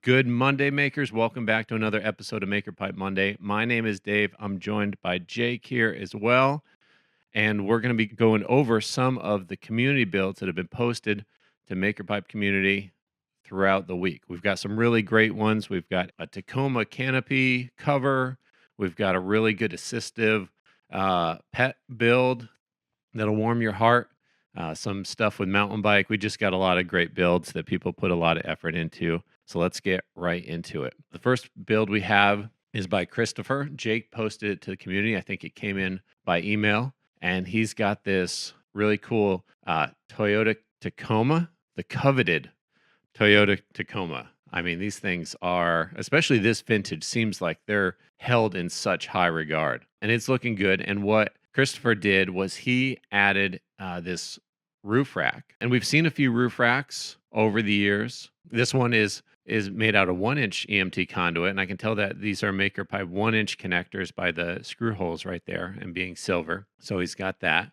Good Monday, makers. Welcome back to another episode of Maker Pipe Monday. My name is Dave. I'm joined by Jake here as well. And we're going to be going over some of the community builds that have been posted to Maker Pipe community throughout the week. We've got some really great ones. We've got a Tacoma canopy cover. We've got a really good assistive pet build that'll warm your heart. Some stuff with mountain bike. We just got a lot of great builds that people put a lot of effort into. So let's get right into it. The first build we have is by Christopher. Jake posted it to the community. I think it came in by email. And he's got this really cool Toyota Tacoma, the coveted Toyota Tacoma. I mean, these things are, especially this vintage, seems like they're held in such high regard. And it's looking good. And what Christopher did was he added this roof rack. And we've seen a few roof racks over the years. This one is made out of 1-inch EMT conduit. And I can tell that these are Maker Pipe 1-inch connectors by the screw holes right there and being silver. So he's got that.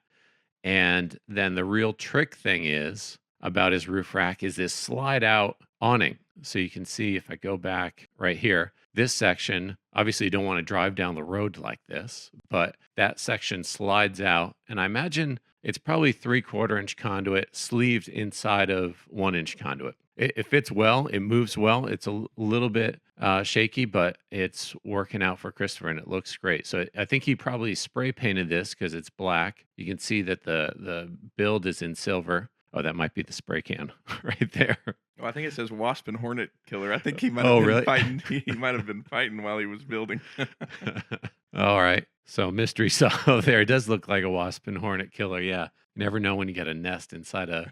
And then the real trick thing is about his roof rack is this slide out awning. So you can see if I go back right here, this section, obviously you don't want to drive down the road like this, but that section slides out. And I imagine it's probably 3/4-inch conduit sleeved inside of 1-inch conduit. It fits well. It moves well. It's a little bit shaky, but it's working out for Christopher and it looks great. So I think he probably spray painted this because it's black. You can see that the build is in silver. Oh, that might be the spray can right there. Well, I think it says Wasp and Hornet Killer. I think he might have Oh, been really? fighting. He might have been fighting while he was building. All right. So mystery saw there. It does look like a wasp and hornet killer. Yeah. You never know when you get a nest inside of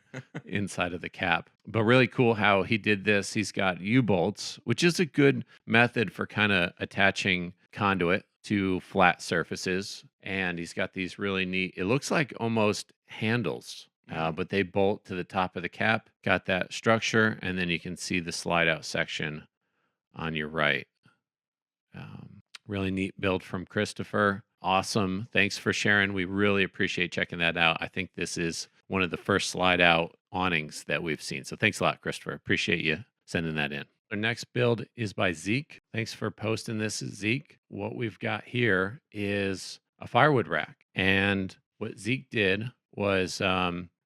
the cap. But really cool how he did this. He's got U-bolts, which is a good method for kind of attaching conduit to flat surfaces. And he's got these really neat, it looks like almost handles. But they bolt to the top of the cap, got that structure, and then you can see the slide out section on your right. Really neat build from Christopher. Awesome. Thanks for sharing. We really appreciate checking that out. I think this is one of the first slide out awnings that we've seen. So thanks a lot, Christopher. Appreciate you sending that in. Our next build is by Zeke. Thanks for posting this, Zeke. What we've got here is a firewood rack. And what Zeke did was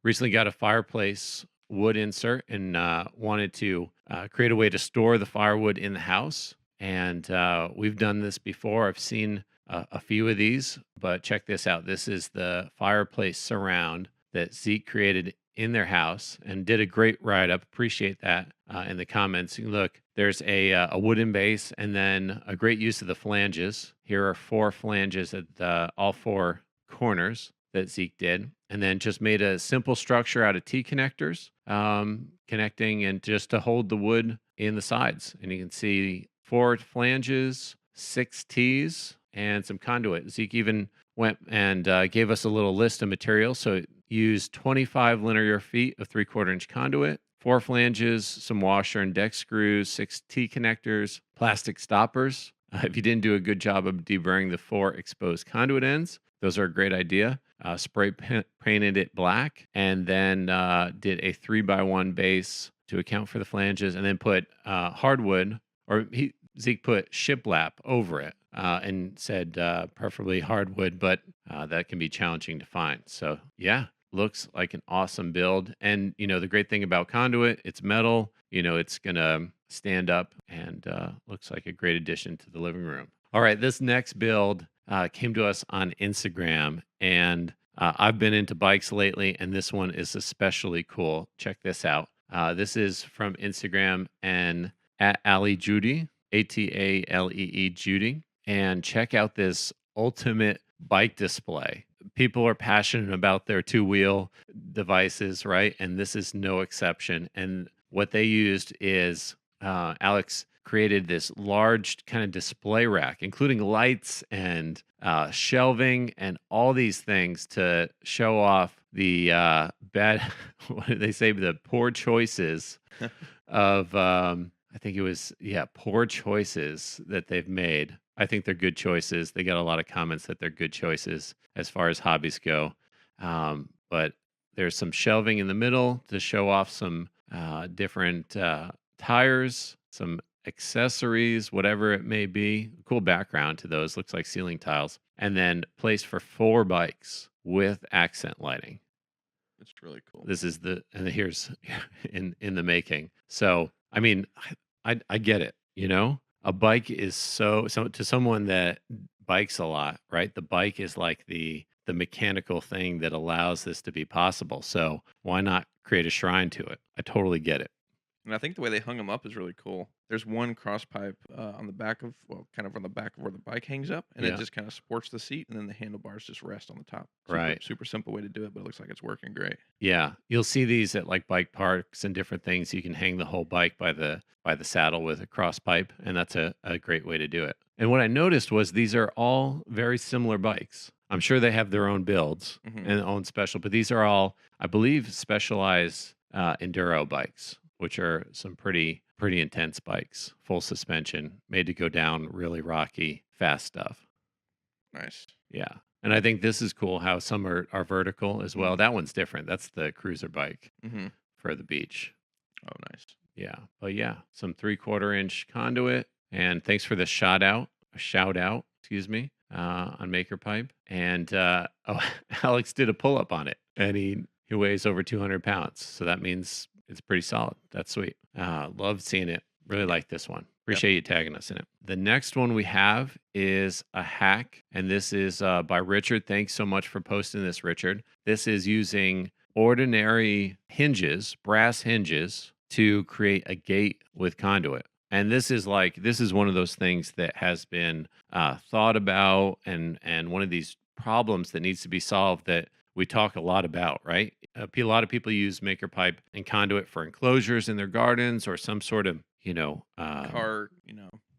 recently got a fireplace wood insert and wanted to create a way to store the firewood in the house. And we've done this before. I've seen a few of these, but check this out. This is the fireplace surround that Zeke created in their house and did a great write-up. Appreciate that in the comments. Look, there's a wooden base and then a great use of the flanges. Here are 4 flanges at all 4 corners that Zeke did, and then just made a simple structure out of T-connectors, connecting and just to hold the wood in the sides. And you can see 4 flanges, 6 T's, and some conduit. Zeke even went and gave us a little list of materials. So it used 25 linear feet of 3/4-inch conduit, 4 flanges, some washer and deck screws, 6 T connectors, plastic stoppers. If you didn't do a good job of deburring the 4 exposed conduit ends, those are a great idea. Spray painted it black and then did a 3x1 base to account for the flanges and then put hardwood, or Zeke put shiplap over it and said preferably hardwood, but that can be challenging to find. So yeah, looks like an awesome build. And the great thing about conduit, it's metal, it's gonna stand up and looks like a great addition to the living room. All right, this next build came to us on Instagram, and I've been into bikes lately, and this one is especially cool. Check this out. This is from Instagram and at Ali Judy, Atalee Judy, and check out this ultimate bike display. People are passionate about their 2-wheel devices, right? And this is no exception. And what they used is Alex created this large kind of display rack, including lights and shelving and all these things to show off the what did they say? The poor choices of, I think it was, poor choices that they've made. I think they're good choices. They got a lot of comments that they're good choices as far as hobbies go. But there's some shelving in the middle to show off some different tires, some accessories, whatever it may be. Cool background to those. Looks like ceiling tiles. And then place for 4 bikes with accent lighting. It's really cool. This is and here's in the making. So, I mean, I get it, you know? A bike is so to someone that bikes a lot, right? The bike is like the mechanical thing that allows this to be possible. So, why not create a shrine to it? I totally get it. And I think the way they hung them up is really cool. There's one cross pipe on the back of, well, kind of on the back of where the bike hangs up, and it Yeah, just kind of supports the seat, and then the handlebars just rest on the top. Super, right. super simple way to do it, but it looks like it's working great. Yeah, you'll see these at like bike parks and different things. You can hang the whole bike by the saddle with a cross pipe, and that's a great way to do it. And what I noticed was these are all very similar bikes. I'm sure they have their own builds Hmm. and own special, but these are all, I believe, specialized enduro bikes, which are some pretty intense bikes, full suspension, made to go down really rocky, fast stuff. Nice. Yeah. And I think this is cool how some are vertical as well. That one's different. That's the cruiser bike Mm-hmm. for the beach. Oh, nice. Yeah. But yeah, some 3/4 inch conduit. And thanks for the shout out, excuse me, on Maker Pipe. And oh, Alex did a pull up on it and he weighs over 200 pounds. So that means it's pretty solid. That's sweet. Love seeing it. Really like this one. Yep. Appreciate you tagging us in it. The next one we have is a hack, and this is by Richard. Thanks so much for posting this, Richard. This is using ordinary hinges, brass hinges, to create a gate with conduit. And this is one of those things that has been thought about, and one of these problems that needs to be solved that we talk a lot about, right? A lot of people use maker pipe and conduit for enclosures in their gardens or some sort of, Cart,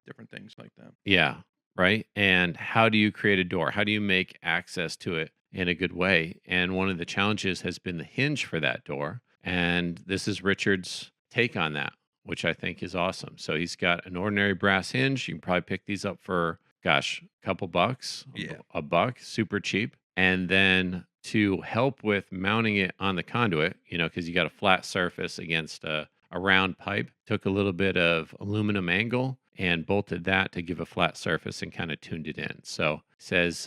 different things like that. yeah, right. And how do you create a door? How do you make access to it in a good way? And one of the challenges has been the hinge for that door. And this is Richard's take on that, which I think is awesome. So he's got an ordinary brass hinge. You can probably pick these up for, gosh, a couple bucks, Yeah. a buck, super cheap. And then to help with mounting it on the conduit, because you got a flat surface against a round pipe, took a little bit of aluminum angle and bolted that to give a flat surface and kind of tuned it in. So it says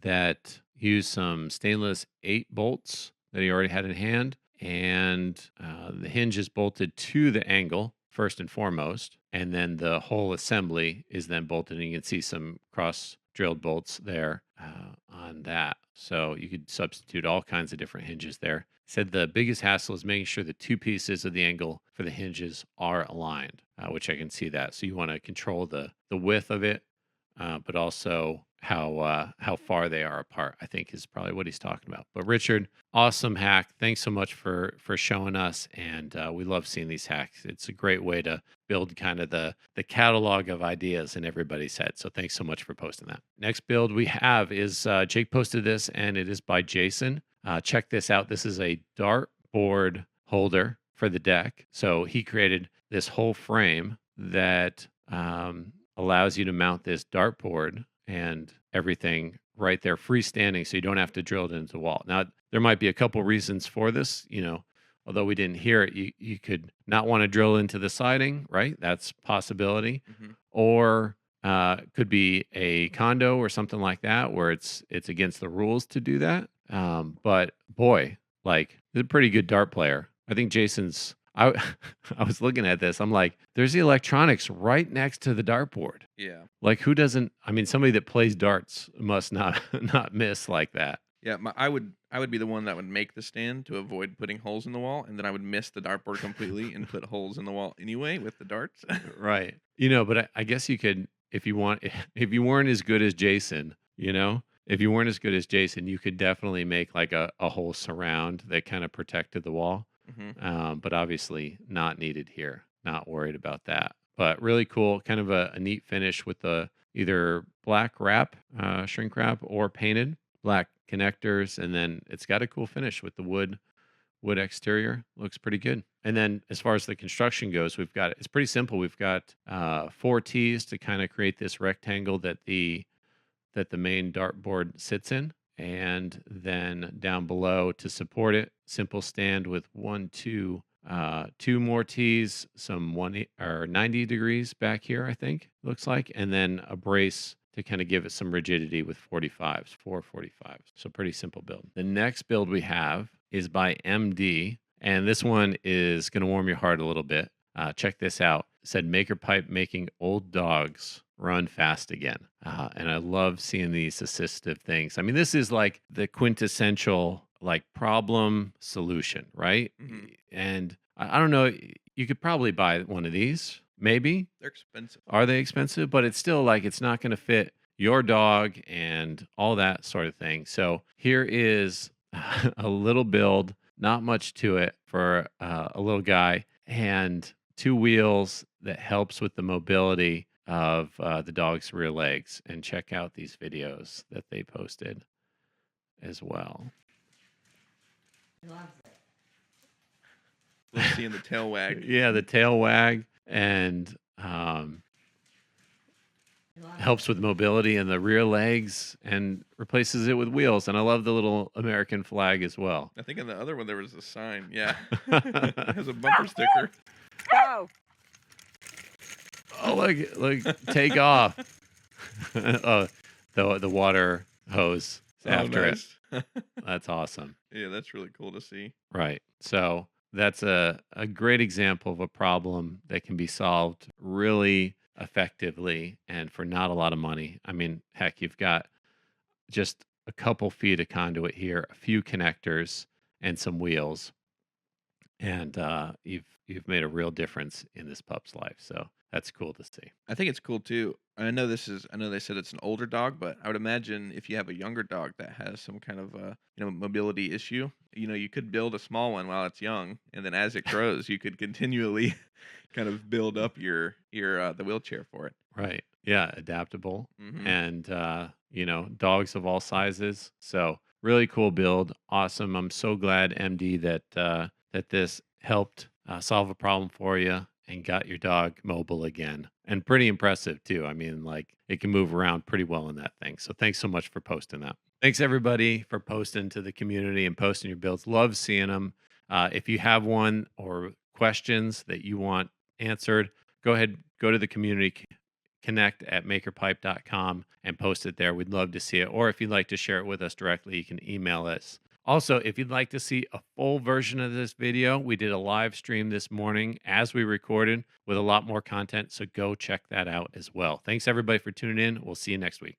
that use some stainless 8 bolts that he already had in hand, and the hinge is bolted to the angle first and foremost, and then the whole assembly is then bolted, and you can see some cross drilled bolts there on that. So you could substitute all kinds of different hinges there. Said the biggest hassle is making sure the 2 pieces of the angle for the hinges are aligned, which I can see that. So you want to control the width of it, but also how far they are apart, I think is probably what he's talking about. But Richard, awesome hack. Thanks so much for showing us, and we love seeing these hacks. It's a great way to build kind of the catalog of ideas in everybody's head. So thanks so much for posting that. Next build we have is Jake posted this, and it is by Jason. Check this out. This is a dartboard holder for the deck. So he created this whole frame that allows you to mount this dartboard and everything right there freestanding, so you don't have to drill it into the wall. Now, there might be a couple reasons for this, although we didn't hear it. You could not want to drill into the siding, right? That's a possibility. Hmm. Or could be a condo or something like that where it's against the rules to do that. But boy, like, he's a pretty good dart player. I think Jason's. I I was looking at this. I'm like, there's the electronics right next to the dartboard. Yeah. Like, who doesn't? I mean, somebody that plays darts must not not miss like that. Yeah, I would be the one that would make the stand to avoid putting holes in the wall, and then I would miss the dartboard completely and put holes in the wall anyway with the darts. Right. But I guess you could, if you want, if you weren't as good as Jason, if you weren't as good as Jason, you could definitely make like a whole surround that kind of protected the wall. Hmm. But obviously not needed here. Not worried about that. But really cool, kind of a neat finish with the either black wrap, shrink wrap, or painted black connectors, and then it's got a cool finish with the wood exterior. Looks pretty good. And then as far as the construction goes, it's pretty simple. We've got 4 T's to kind of create this rectangle that the main dartboard sits in. And then down below to support it, simple stand with 1, 2, two more tees, some or 90 degrees back here, I think, looks like, and then a brace to kind of give it some rigidity with 45s, 445s. So pretty simple build. The next build we have is by MD, and this one is going to warm your heart a little bit. Check this out. It said Maker Pipe making old dogs run fast again. And I love seeing these assistive things. I mean, this is like the quintessential like problem solution, right? Hmm. And I don't know, you could probably buy one of these, maybe. They're expensive. Are they expensive? But it's still like it's not going to fit your dog and all that sort of thing. So here is a little build, not much to it for a little guy, and two wheels that helps with the mobility of the dog's rear legs. And check out these videos that they posted as well. Love seeing the tail wag. Yeah, the tail wag and helps with mobility in the rear legs and replaces it with wheels. And I love the little American flag as well. I think in the other one there was a sign. Yeah, it has a bumper sticker. Go. Oh, look, take off. Oh, the water hose is after it. That's awesome. Yeah, that's really cool to see. Right. So that's a great example of a problem that can be solved really effectively and for not a lot of money. I mean, heck, you've got just a couple feet of conduit here, a few connectors, and some wheels, and you've made a real difference in this pup's life. So that's cool to see. I think it's cool too. I know they said it's an older dog, but I would imagine if you have a younger dog that has some kind of mobility issue, you could build a small one while it's young, and then as it grows, you could continually kind of build up your the wheelchair for it. Right. Yeah, adaptable Hmm. and dogs of all sizes. So really cool build. Awesome. I'm so glad, MD, that this helped solve a problem for you and got your dog mobile again. And pretty impressive too. I mean, like it can move around pretty well in that thing. So thanks so much for posting that. Thanks everybody for posting to the community and posting your builds. Love seeing them. If you have one or questions that you want answered, go ahead, go to the community connect at makerpipe.com and post it there. We'd love to see it. Or if you'd like to share it with us directly, you can email us. Also, if you'd like to see a full version of this video, we did a live stream this morning as we recorded with a lot more content. So go check that out as well. Thanks everybody for tuning in. We'll see you next week.